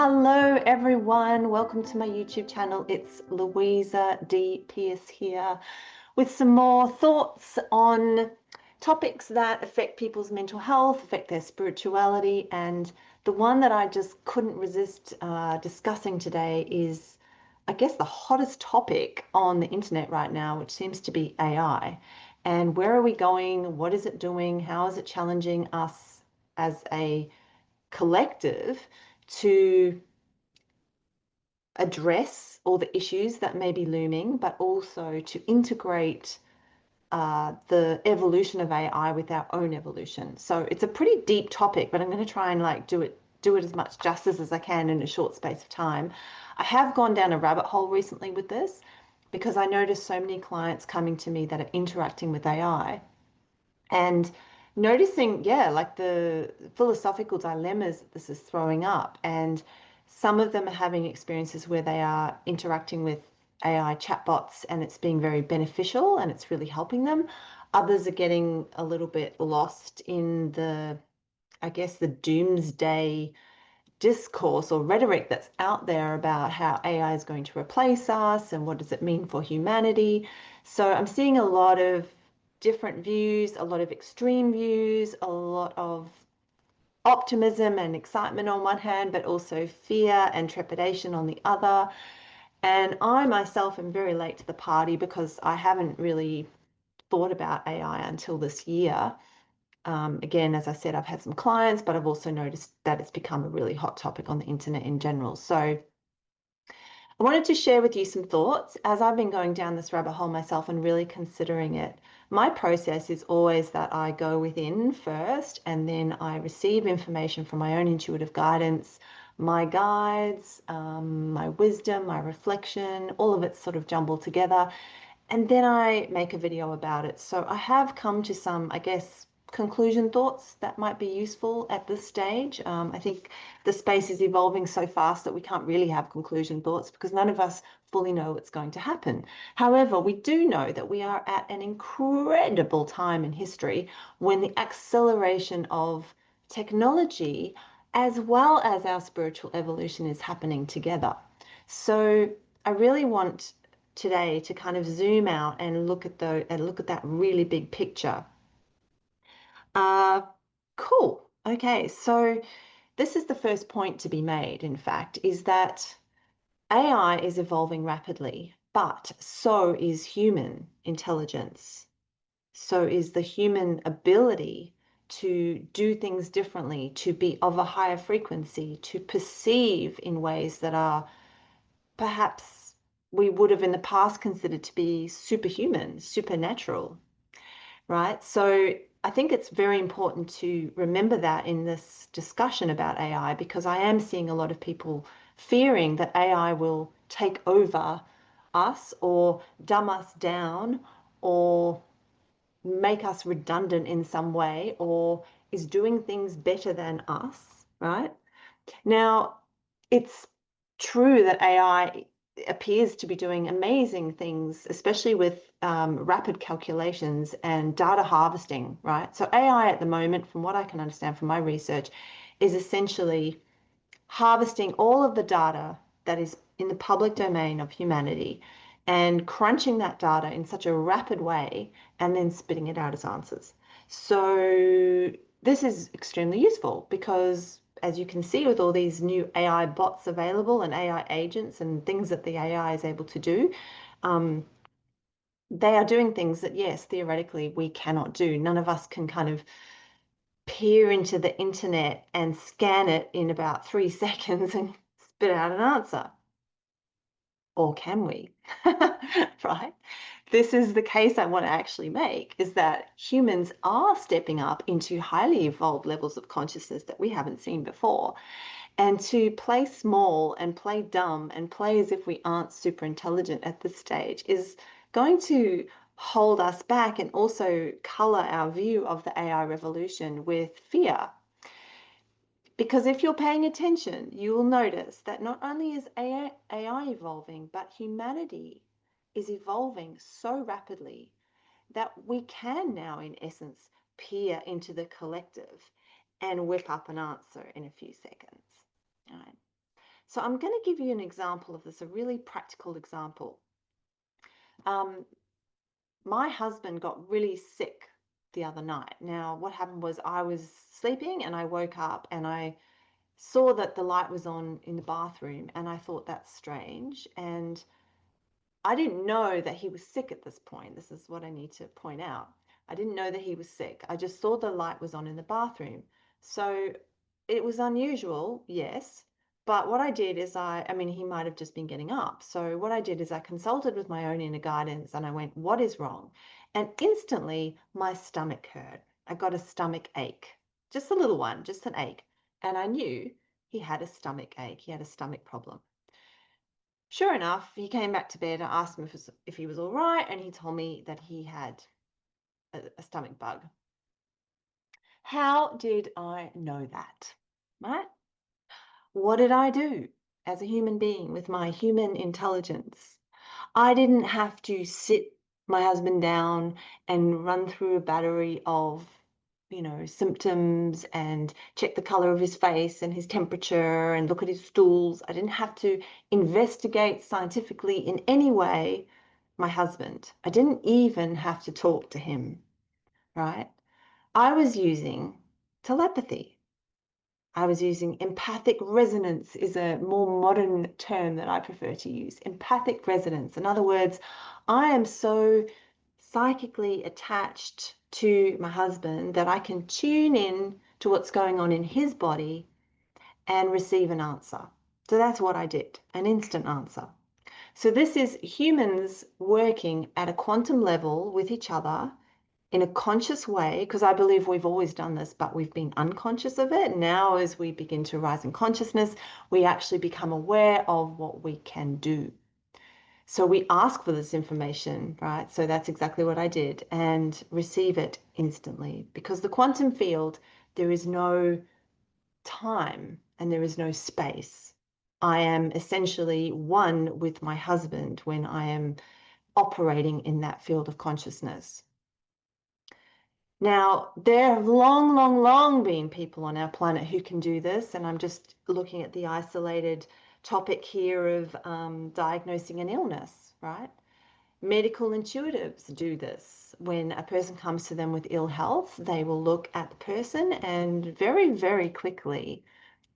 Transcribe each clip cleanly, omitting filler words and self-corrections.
Hello everyone, welcome to my YouTube channel. It's Louisa D. Pierce here with some more thoughts on topics that affect people's mental health, affect their spirituality, and the one that I just couldn't resist discussing today is, I guess, the hottest topic on the internet right now, which seems to be AI. And where are we going? What is it doing? How is it challenging us as a collective to address all the issues that may be looming, but also to integrate the evolution of AI with our own evolution. So it's a pretty deep topic, but I'm going to try and do it as much justice as I can in a short space of time. I have gone down a rabbit hole recently with this because I noticed so many clients coming to me that are interacting with AI and noticing, yeah, like the philosophical dilemmas that this is throwing up. And some of them are having experiences where they are interacting with AI chatbots and it's being very beneficial and it's really helping them. Others are getting a little bit lost in the, I guess, the doomsday discourse or rhetoric that's out there about how AI is going to replace us and what does it mean for humanity. So I'm seeing a lot of different views, a lot of extreme views, a lot of optimism and excitement on one hand, but also fear and trepidation on the other. And I myself am very late to the party because I haven't really thought about AI until this year. Again, as I said, I've had some clients, but I've also noticed that it's become a really hot topic on the internet in general. So I wanted to share with you some thoughts as I've been going down this rabbit hole myself and really considering it. My process is always that I go within first and then I receive information from my own intuitive guidance, my guides, my wisdom, my reflection, all of it sort of jumbled together. And then I make a video about it. So I have come to some, I guess, conclusion thoughts that might be useful at this stage. I think the space is evolving so fast that we can't really have conclusion thoughts because none of us fully know what's going to happen. However, we do know that we are at an incredible time in history when the acceleration of technology as well as our spiritual evolution is happening together. So I really want today to kind of zoom out and look at that really big picture. Uh, cool. Okay, so this is the first point to be made, in fact, is that AI is evolving rapidly, but so is human intelligence. So is the human ability to do things differently, to be of a higher frequency, to perceive in ways that are perhaps we would have in the past considered to be superhuman, supernatural, right? So I think it's very important to remember that in this discussion about AI, because I am seeing a lot of people fearing that AI will take over us or dumb us down or make us redundant in some way or is doing things better than us, right? Now, it's true that AI appears to be doing amazing things, especially with rapid calculations and data harvesting, right? So AI at the moment, from what I can understand from my research, is essentially harvesting all of the data that is in the public domain of humanity and crunching that data in such a rapid way and then spitting it out as answers. So this is extremely useful because as you can see with all these new AI bots available and AI agents and things that the AI is able to do, um, they are doing things that, yes, theoretically we cannot do. None of us can kind of peer into the internet and scan it in about 3 seconds and spit out an answer. Or can we? Right? This is the case I want to actually make, is that humans are stepping up into highly evolved levels of consciousness that we haven't seen before. And to play small and play dumb and play as if we aren't super intelligent at this stage is going to hold us back and also color our view of the AI revolution with fear. Because if you're paying attention, you will notice that not only is AI evolving, but humanity is evolving so rapidly that we can now, in essence, peer into the collective and whip up an answer in a few seconds. All right. So I'm going to give you an example of this, a really practical example. Um, my husband got really sick the other night. Now, what happened was I was sleeping and I woke up and I saw that the light was on in the bathroom and I thought that's strange. And I didn't know that he was sick at this point. This is what I need to point out. I didn't know that he was sick. I just saw the light was on in the bathroom. So it was unusual, yes. But what I did is I mean, he might have just been getting up. So what I did is I consulted with my own inner guidance and I went, what is wrong? And instantly my stomach hurt. I got a stomach ache, just a little one, just an ache. And I knew he had a stomach ache. He had a stomach problem. Sure enough, he came back to bed. I asked him if he was all right, and he told me that he had a stomach bug. How did I know that? Right? What did I do as a human being with my human intelligence? I didn't have to sit my husband down and run through a battery of, symptoms and check the color of his face and his temperature and look at his stools. I didn't have to investigate scientifically in any way my husband. I didn't even have to talk to him, right? I was using telepathy. I was using empathic resonance is a more modern term that I prefer to use. Empathic resonance. In other words, I am so psychically attached to my husband that I can tune in to what's going on in his body and receive an answer. So that's what I did, an instant answer. So this is humans working at a quantum level with each other in a conscious way, because I believe we've always done this, but we've been unconscious of it. Now, as we begin to rise in consciousness, we actually become aware of what we can do. So we ask for this information, right? So that's exactly what I did, and receive it instantly. Because the quantum field, there is no time and there is no space. I am essentially one with my husband when I am operating in that field of consciousness. Now, there have long, long, long been people on our planet who can do this, and I'm just looking at the isolated topic here of diagnosing an illness, right? Medical intuitives do this. When a person comes to them with ill health, they will look at the person and very, very quickly,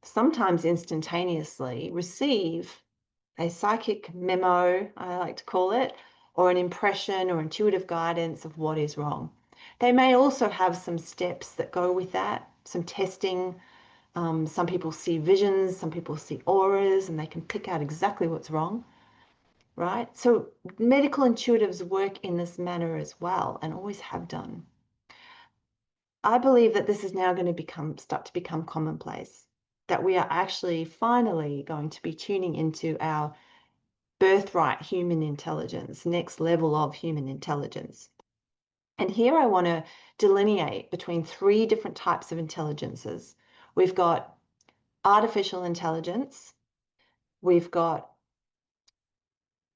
sometimes instantaneously, receive a psychic memo, I like to call it, or an impression or intuitive guidance of what is wrong. They may also have some steps that go with that, some testing. Some people see visions, some people see auras, and they can pick out exactly what's wrong, right? So medical intuitives work in this manner as well and always have done. I believe that this is now going to start to become commonplace, that we are actually finally going to be tuning into our birthright human intelligence, next level of human intelligence. And here I want to delineate between three different types of intelligences. We've got artificial intelligence, we've got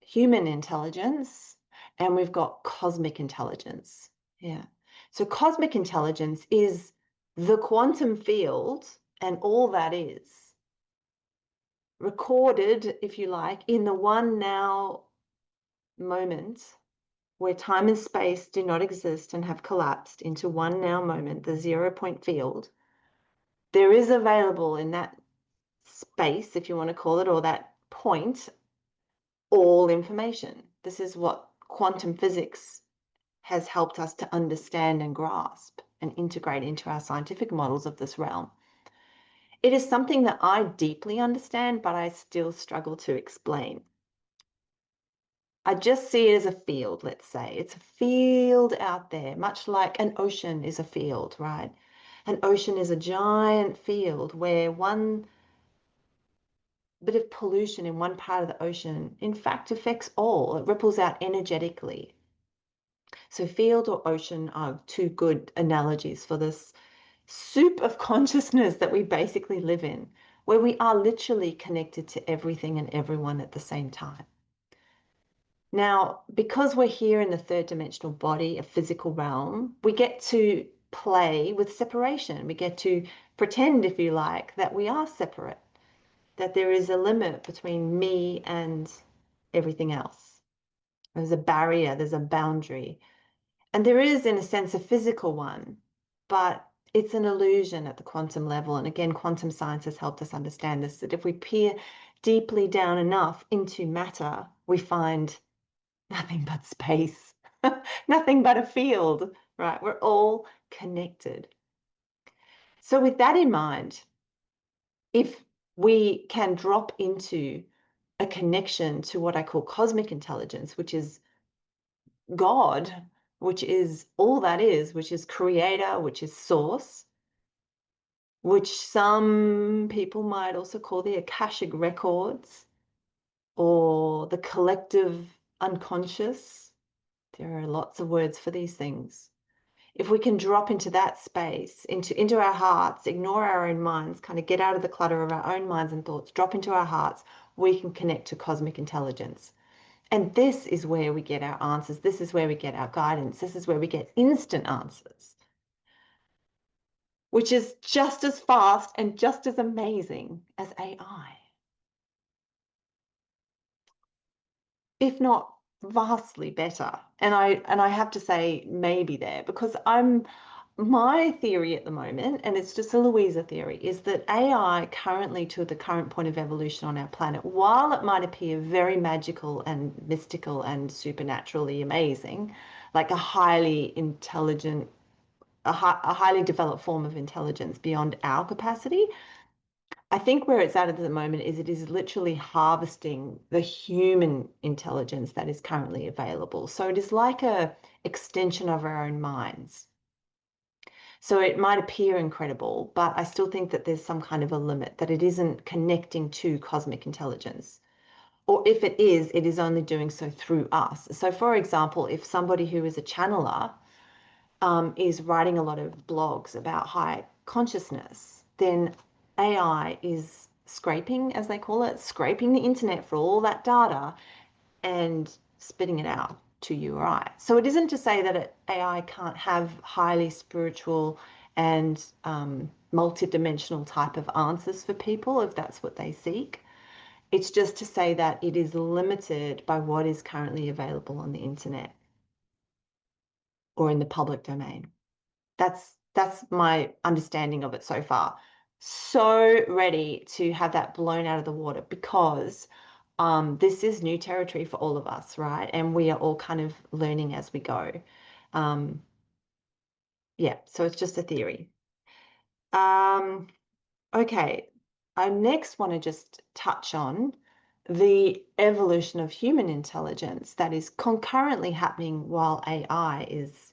human intelligence, and we've got cosmic intelligence. Yeah. So cosmic intelligence is the quantum field and all that is recorded, if you like, in the one now moment where time and space do not exist and have collapsed into one now moment, the 0 point field. There is available in that space, if you want to call it, or that point, all information. This is what quantum physics has helped us to understand and grasp and integrate into our scientific models of this realm. It is something that I deeply understand, but I still struggle to explain. I just see it as a field, let's say. It's a field out there, much like an ocean is a field, right? An ocean is a giant field where one bit of pollution in one part of the ocean, in fact, affects all. It ripples out energetically. So, field or ocean are two good analogies for this soup of consciousness that we basically live in, where we are literally connected to everything and everyone at the same time. Now, because we're here in the third dimensional body, a physical realm, we get to play with separation. We get to pretend, if you like, that we are separate. that there is a limit between me and everything else. There's a barrier, there's a boundary. And there is, in a sense, a physical one, but it's an illusion at the quantum level. And again, quantum science has helped us understand this, that if we peer deeply down enough into matter, we find nothing but space, nothing but a field, right? We're all connected. So, with that in mind, if we can drop into a connection to what I call cosmic intelligence, which is God, which is all that is, which is creator, which is source, which some people might also call the Akashic records or the collective unconscious. There are lots of words for these things. If we can drop into that space, into our hearts, ignore our own minds, kind of get out of the clutter of our own minds and thoughts, drop into our hearts, we can connect to cosmic intelligence. And this is where we get our answers. This is where we get our guidance. This is where we get instant answers, which is just as fast and just as amazing as AI, if not vastly better. And I have to say maybe there because my theory at the moment, and it's just a Louisa theory, is that AI currently to the current point of evolution on our planet, while it might appear very magical and mystical and supernaturally amazing, like a highly intelligent, a highly developed form of intelligence beyond our capacity, I think where it's at the moment is it is literally harvesting the human intelligence that is currently available. So it is like a extension of our own minds. So it might appear incredible, but I still think that there's some kind of a limit, that it isn't connecting to cosmic intelligence. Or if it is only doing so through us. So, for example, if somebody who is a channeler is writing a lot of blogs about high consciousness, then AI is scraping, as they call it, scraping the internet for all that data and spitting it out to you or I. So it isn't to say that AI can't have highly spiritual and multidimensional type of answers for people if that's what they seek. It's just to say that it is limited by what is currently available on the internet or in the public domain. That's my understanding of it so far. So ready to have that blown out of the water because this is new territory for all of us, right? And we are all kind of learning as we go. Um, yeah, so it's just a theory. Um, okay, I next want to just touch on the evolution of human intelligence that is concurrently happening while AI is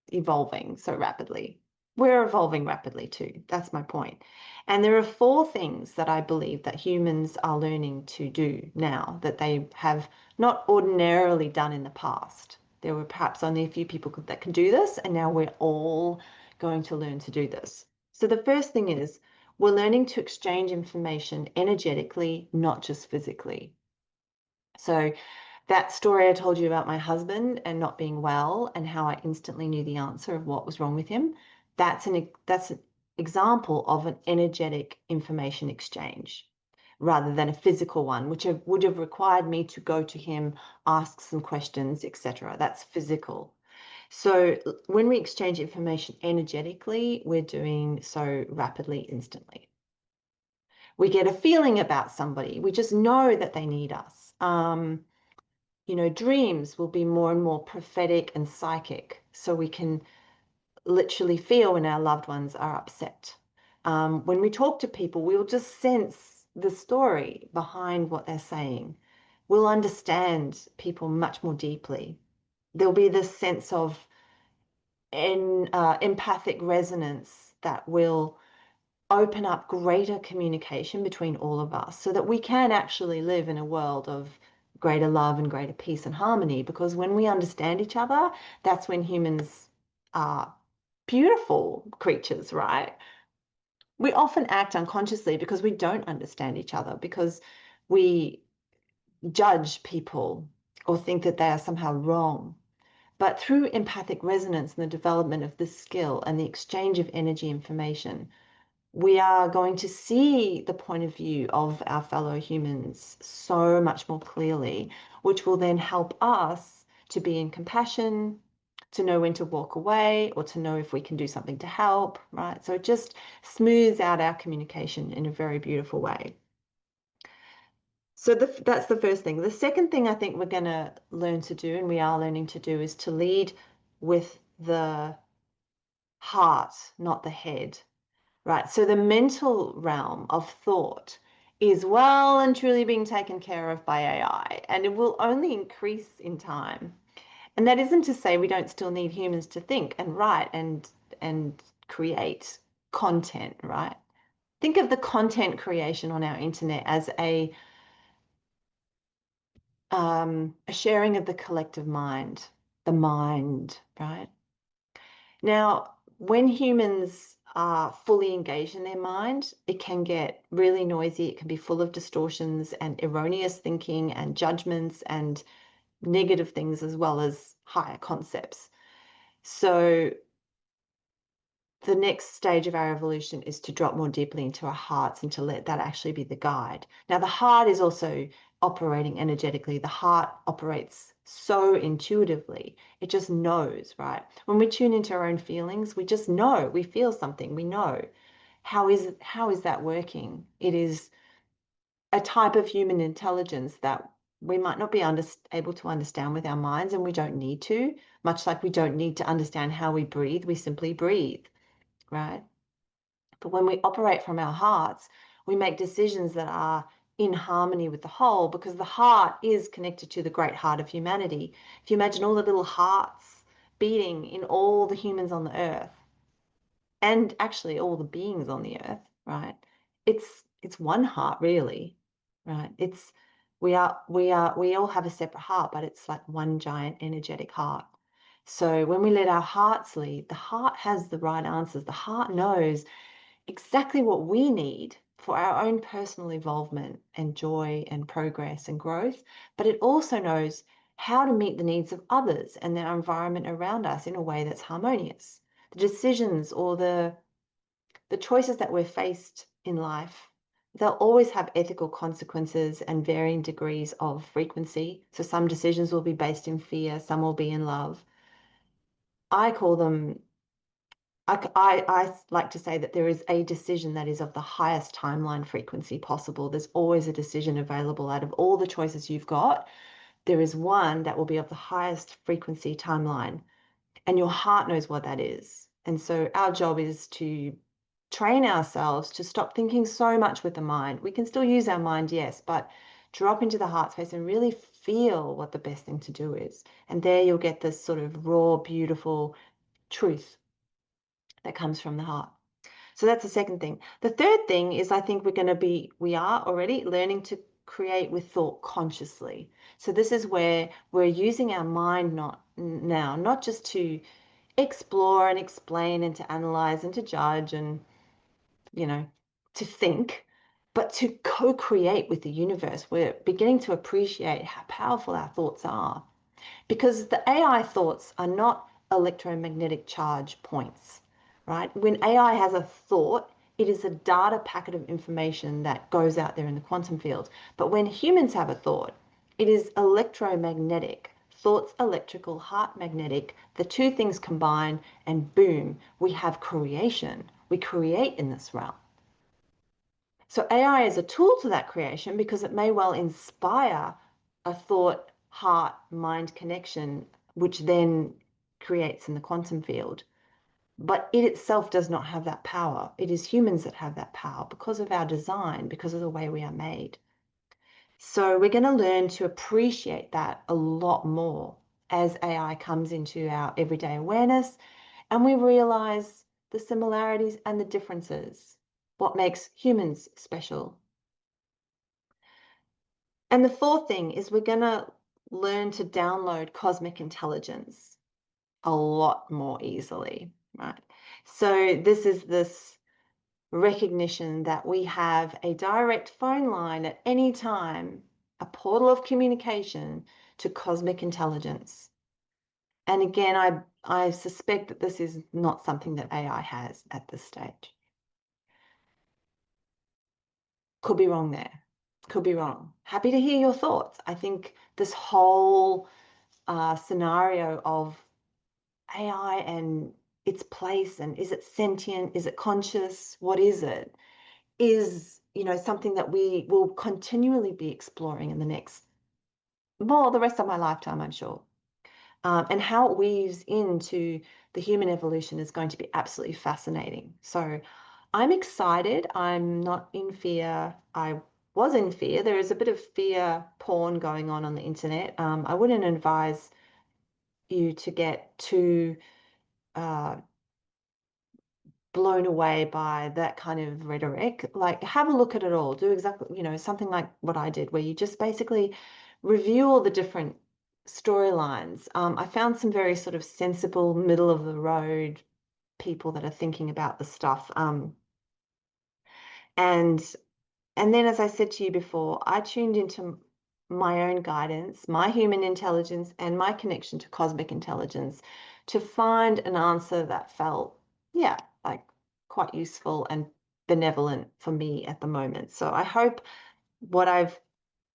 evolving so rapidly. We're evolving rapidly too. That's my point. And there are four things that I believe that humans are learning to do now that they have not ordinarily done in the past. There were perhaps only a few people that can do this, and now we're all going to learn to do this. So the first thing is we're learning to exchange information energetically, not just physically. So that story I told you about my husband and not being well and how I instantly knew the answer of what was wrong with him, that's an example of an energetic information exchange rather than a physical one, which would have required me to go to him, ask some questions, etc. That's physical. So when we exchange information energetically, we're doing so rapidly, instantly. We get a feeling about somebody. We just know that they need us. Dreams will be more and more prophetic and psychic, so we can literally feel when our loved ones are upset. When we talk to people, we'll just sense the story behind what they're saying. We'll understand people much more deeply. There'll be this sense of empathic resonance that will open up greater communication between all of us so that we can actually live in a world of greater love and greater peace and harmony. Because when we understand each other, that's when humans are beautiful creatures, right? We often act unconsciously because we don't understand each other, because we judge people or think that they are somehow wrong. But through empathic resonance and the development of this skill and the exchange of energy information, we are going to see the point of view of our fellow humans so much more clearly, which will then help us to be in compassion, to know when to walk away, or to know if we can do something to help, right? So it just smooths out our communication in a very beautiful way. So that's the first thing. The second thing I think we're going to learn to do, and we are learning to do, is to lead with the heart, not the head. Right. So the mental realm of thought is well and truly being taken care of by AI, and it will only increase in time. And that isn't to say we don't still need humans to think and write and create content, right? Think of the content creation on our internet as a sharing of the collective mind, the mind, right? Now, when humans are fully engaged in their mind, it can get really noisy. It can be full of distortions and erroneous thinking and judgments and negative things as well as higher concepts. So the next stage of our evolution is to drop more deeply into our hearts and to let that actually be the guide. Now, the heart is also operating energetically. The heart operates so intuitively. It just knows, right? When we tune into our own feelings, we just know, we feel something, we know. How is that working? It is a type of human intelligence that we might not be able to understand with our minds, and we don't need to, much like we don't need to understand how we breathe, we simply breathe, right? But when we operate from our hearts, we make decisions that are in harmony with the whole, because the heart is connected to the great heart of humanity. If you imagine all the little hearts beating in all the humans on the earth, and actually all the beings on the earth, right? It's one heart really, right? It's we all have a separate heart, but it's like one giant energetic heart. So when we let our hearts lead, the heart has the right answers. The heart knows exactly what we need for our own personal involvement and joy and progress and growth, but it also knows how to meet the needs of others and their environment around us in a way that's harmonious. The decisions or the choices that we're faced in life, they'll always have ethical consequences and varying degrees of frequency. So some decisions will be based in fear, some will be in love. I call them I like to say that there is a decision that is of the highest timeline frequency possible. There's always a decision available out of all the choices you've got. There is one that will be of the highest frequency timeline, and your heart knows what that is. And so our job is to train ourselves to stop thinking so much with the mind. We can still use our mind, yes, but drop into the heart space and really feel what the best thing to do is. And there you'll get this sort of raw, beautiful truth that comes from the heart. So that's the second thing. The third thing is I think we are already learning to create with thought consciously. So this is where we're using our mind not just to explore and explain and to analyze and to judge and, you know, to think, but to co-create with the universe. We're beginning to appreciate how powerful our thoughts are, because the AI thoughts are not electromagnetic charge points, right? When AI has a thought, it is a data packet of information that goes out there in the quantum field. But when humans have a thought, it is electromagnetic. Thoughts electrical, heart magnetic. The two things combine, and boom, we have creation. We create in this realm. So AI is a tool to that creation because it may well inspire a thought, heart, mind connection, which then creates in the quantum field. But it itself does not have that power. It is humans that have that power because of our design, because of the way we are made. So we're going to learn to appreciate that a lot more as AI comes into our everyday awareness and we realize the similarities and the differences, what makes humans special. And the fourth thing is we're going to learn to download cosmic intelligence a lot more easily, right? So this recognition that we have a direct phone line at any time, a portal of communication to cosmic intelligence. And again, I suspect that this is not something that AI has at this stage. Could be wrong there. Could be wrong. Happy to hear your thoughts. I think this whole scenario of AI and its place, and is it sentient? Is it conscious? What is it? Is, something that we will continually be exploring in the next, well, the rest of my lifetime, I'm sure. And how it weaves into the human evolution is going to be absolutely fascinating. So I'm excited. I'm not in fear. I was in fear. There is a bit of fear porn going on the internet. I wouldn't advise you to get too uh, blown away by that kind of rhetoric. Like, have a look at it all. Do exactly, something like what I did, where you just basically review all the different storylines. I found some very sort of sensible, middle of the road people that are thinking about the stuff. And and then, as I said to you before, I tuned into my own guidance, my human intelligence, and my connection to cosmic intelligence to find an answer that felt, yeah, like quite useful and benevolent for me at the moment. So I hope what I've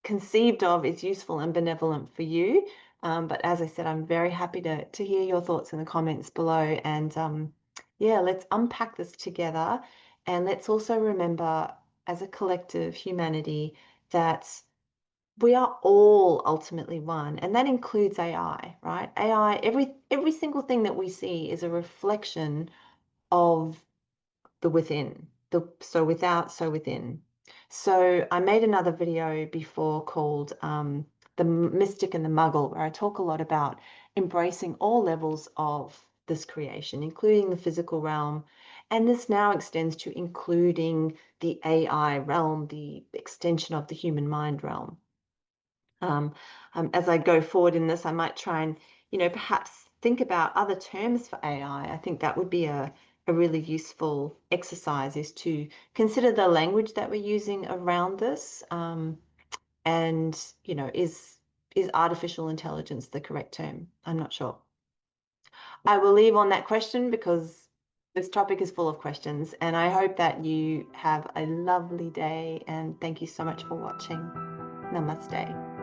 conceived of is useful and benevolent for you. But as I said, I'm very happy to hear your thoughts in the comments below. And yeah, let's unpack this together. And let's also remember, as a collective humanity, that we are all ultimately one, and that includes AI, right? AI, every single thing that we see is a reflection of the within, the so without, so within. So I made another video before called The Mystic and the Muggle, where I talk a lot about embracing all levels of this creation, including the physical realm. And this now extends to including the AI realm, the extension of the human mind realm. Um, as I go forward in this, I might try and, perhaps think about other terms for AI. I think that would be a really useful exercise, is to consider the language that we're using around this. And, is artificial intelligence the correct term? I'm not sure. I will leave on that question because this topic is full of questions, and I hope that you have a lovely day, and thank you so much for watching. Namaste.